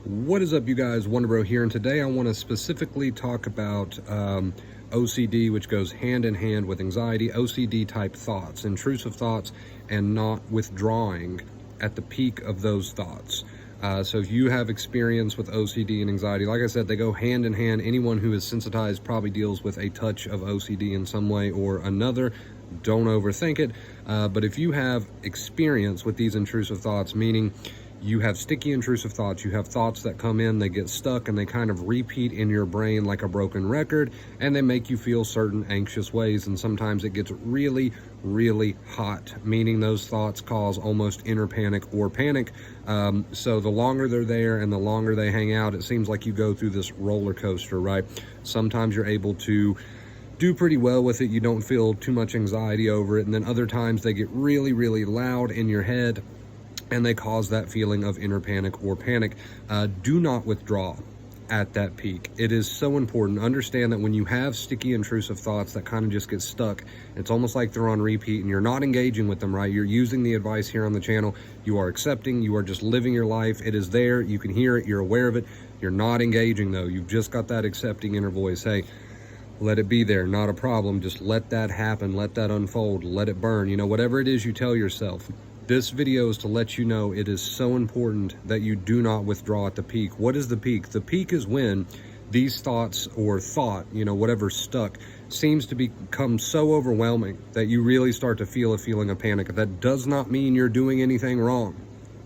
What is up, you guys? Wonderbro here, and today I want to specifically talk about OCD, which goes hand in hand with anxiety, OCD type thoughts, intrusive thoughts, and not withdrawing at the peak of those thoughts. So if you have experience with OCD and anxiety, like I said, they go hand in hand. Anyone who is sensitized probably deals with a touch of OCD in some way or another. Don't overthink it. But if you have experience with these intrusive thoughts, meaning you have sticky intrusive thoughts, you have thoughts that come in, they get stuck, and they kind of repeat in your brain like a broken record, and they make you feel certain anxious ways, and sometimes it gets really, really hot, meaning those thoughts cause almost inner panic or panic. So the longer they're there and the longer they hang out, it seems like you go through this roller coaster, right? Sometimes you're able to do pretty well with it, you don't feel too much anxiety over it, and then other times they get really, really loud in your head, and they cause that feeling of inner panic or panic. Do not withdraw at that peak. It is so important. Understand that when you have sticky intrusive thoughts that kind of just get stuck, it's almost like they're on repeat and you're not engaging with them, right? You're using the advice here on the channel. You are accepting, you are just living your life. It is there, you can hear it, you're aware of it. You're not engaging though. You've just got that accepting inner voice. Hey, let it be there, not a problem. Just let that happen, let that unfold, let it burn. You know, whatever it is you tell yourself. This video is to let you know it is so important that you do not withdraw at the peak. What is the peak? The peak is when these thoughts or thought, you know, whatever's stuck, seems to become so overwhelming that you really start to feel a feeling of panic. That does not mean you're doing anything wrong,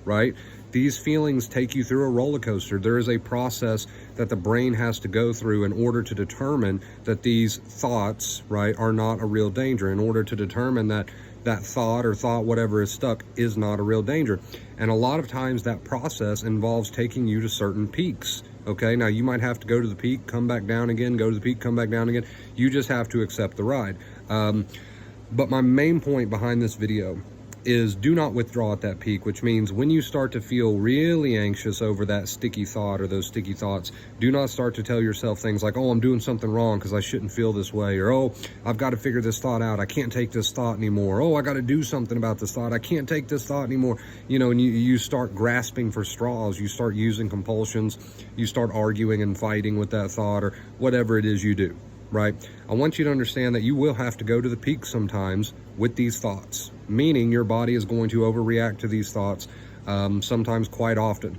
right? These feelings take you through a roller coaster. There is a process that the brain has to go through in order to determine that these thoughts, right, are not a real danger, in order to determine that that thought or thought, whatever is stuck, is not a real danger. And a lot of times that process involves taking you to certain peaks. Okay, now you might have to go to the peak, come back down again, go to the peak, come back down again. You just have to accept the ride. But my main point behind this video is do not withdraw at that peak, which means when you start to feel really anxious over that sticky thought or those sticky thoughts, do not start to tell yourself things like, oh, I'm doing something wrong because I shouldn't feel this way, or oh, I've got to figure this thought out, I can't take this thought anymore, oh, I got to do something about this thought, I can't take this thought anymore. You know, and you start grasping for straws, you start using compulsions, you start arguing and fighting with that thought or whatever it is you do. Right? I want you to understand that you will have to go to the peak sometimes with these thoughts, meaning your body is going to overreact to these thoughts, sometimes quite often.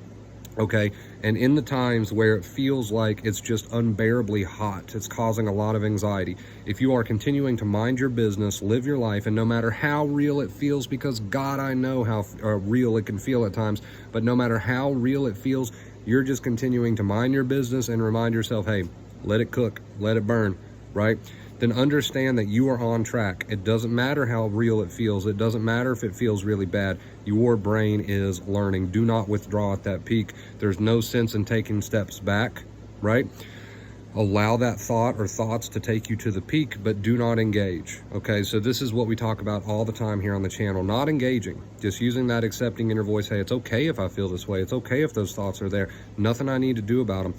Okay, and in the times where it feels like it's just unbearably hot, it's causing a lot of anxiety, if you are continuing to mind your business, live your life, and no matter how real it feels, because God, I know how real it can feel at times, but no matter how real it feels, you're just continuing to mind your business and remind yourself, hey, let it cook, let it burn, right? Then understand that you are on track. It doesn't matter how real it feels. It doesn't matter if it feels really bad. Your brain is learning. Do not withdraw at that peak. There's no sense in taking steps back, right? Allow that thought or thoughts to take you to the peak, but do not engage. Okay, so this is what we talk about all the time here on the channel. Not engaging, just using that accepting inner voice. Hey, it's okay if I feel this way. It's okay if those thoughts are there. Nothing I need to do about them.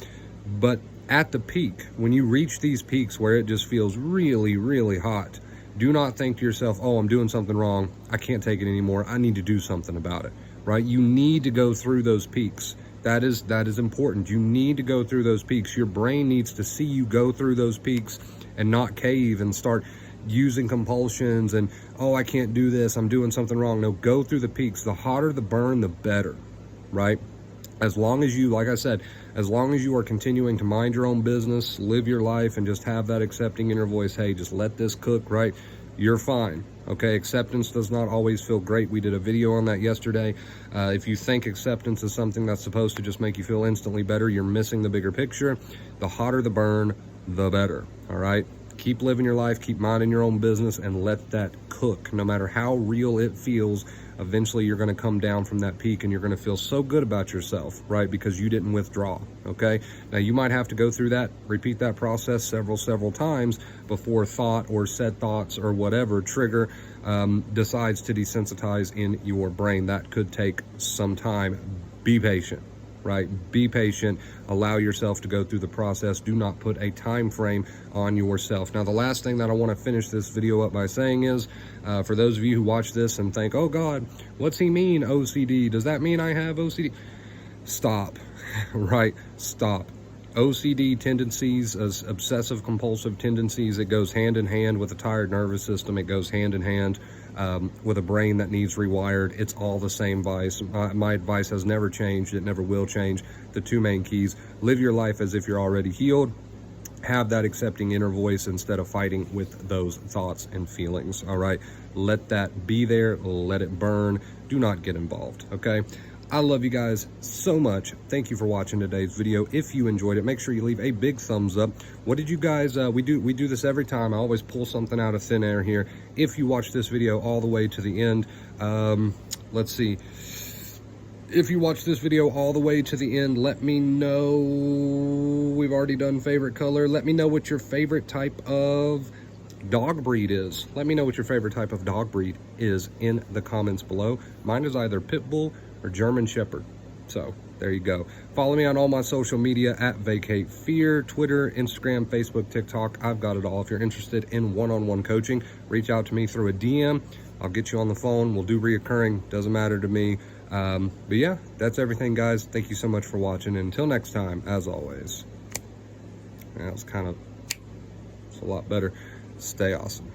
But at the peak, when you reach these peaks where it just feels really, really hot, do not think to yourself, oh, I'm doing something wrong, I can't take it anymore, I need to do something about it, right? You need to go through those peaks. That is important. You need to go through those peaks. Your brain needs to see you go through those peaks and not cave and start using compulsions and, oh, I can't do this, I'm doing something wrong. No, go through the peaks. The hotter the burn, the better, right? As long as you, like I said, as long as you are continuing to mind your own business, live your life, and just have that accepting inner voice, hey, just let this cook, right? You're fine, okay? Acceptance does not always feel great. We did a video on that yesterday. If you think acceptance is something that's supposed to just make you feel instantly better, you're missing the bigger picture. The hotter the burn, the better, all right? Keep living your life, keep minding your own business, and let that cook. No matter how real it feels, eventually you're going to come down from that peak and you're going to feel so good about yourself, right? Because you didn't withdraw, okay? Now you might have to go through that, repeat that process several times before thought or said thoughts or whatever trigger decides to desensitize in your brain. That could take some time. Be patient. Right? Be patient, allow yourself to go through the process. Do not put a time frame on yourself. Now, the last thing that I want to finish this video up by saying is, for those of you who watch this and think, oh God, what's he mean OCD? Does that mean I have OCD? Stop. right? Stop. OCD tendencies, obsessive compulsive tendencies, it goes hand in hand with a tired nervous system. It goes hand in hand with a brain that needs rewired. It's all the same vice. My advice has never changed. It never will change. The two main keys: live your life as if you're already healed. Have that accepting inner voice instead of fighting with those thoughts and feelings. All right, let that be there, let it burn. Do not get involved. Okay, I love you guys so much. Thank you for watching today's video. If you enjoyed it, make sure you leave a big thumbs up. What did you guys we do this every time. I always pull something out of thin air here. If you watch this video all the way to the end, let's see, if you watch this video all the way to the end, let me know. We've already done favorite color. Let me know what your favorite type of dog breed is. Let me know what your favorite type of dog breed is in the comments below. Mine is either Pit Bull or German Shepherd. So there you go. Follow me on all my social media at Vacate Fear, Twitter, Instagram, Facebook, TikTok. I've got it all. If you're interested in one-on-one coaching, reach out to me through a DM. I'll get you on the phone. We'll do reoccurring. Doesn't matter to me. But yeah, that's everything, guys. Thank you so much for watching. And until next time, as always, yeah, it's a lot better. Stay awesome.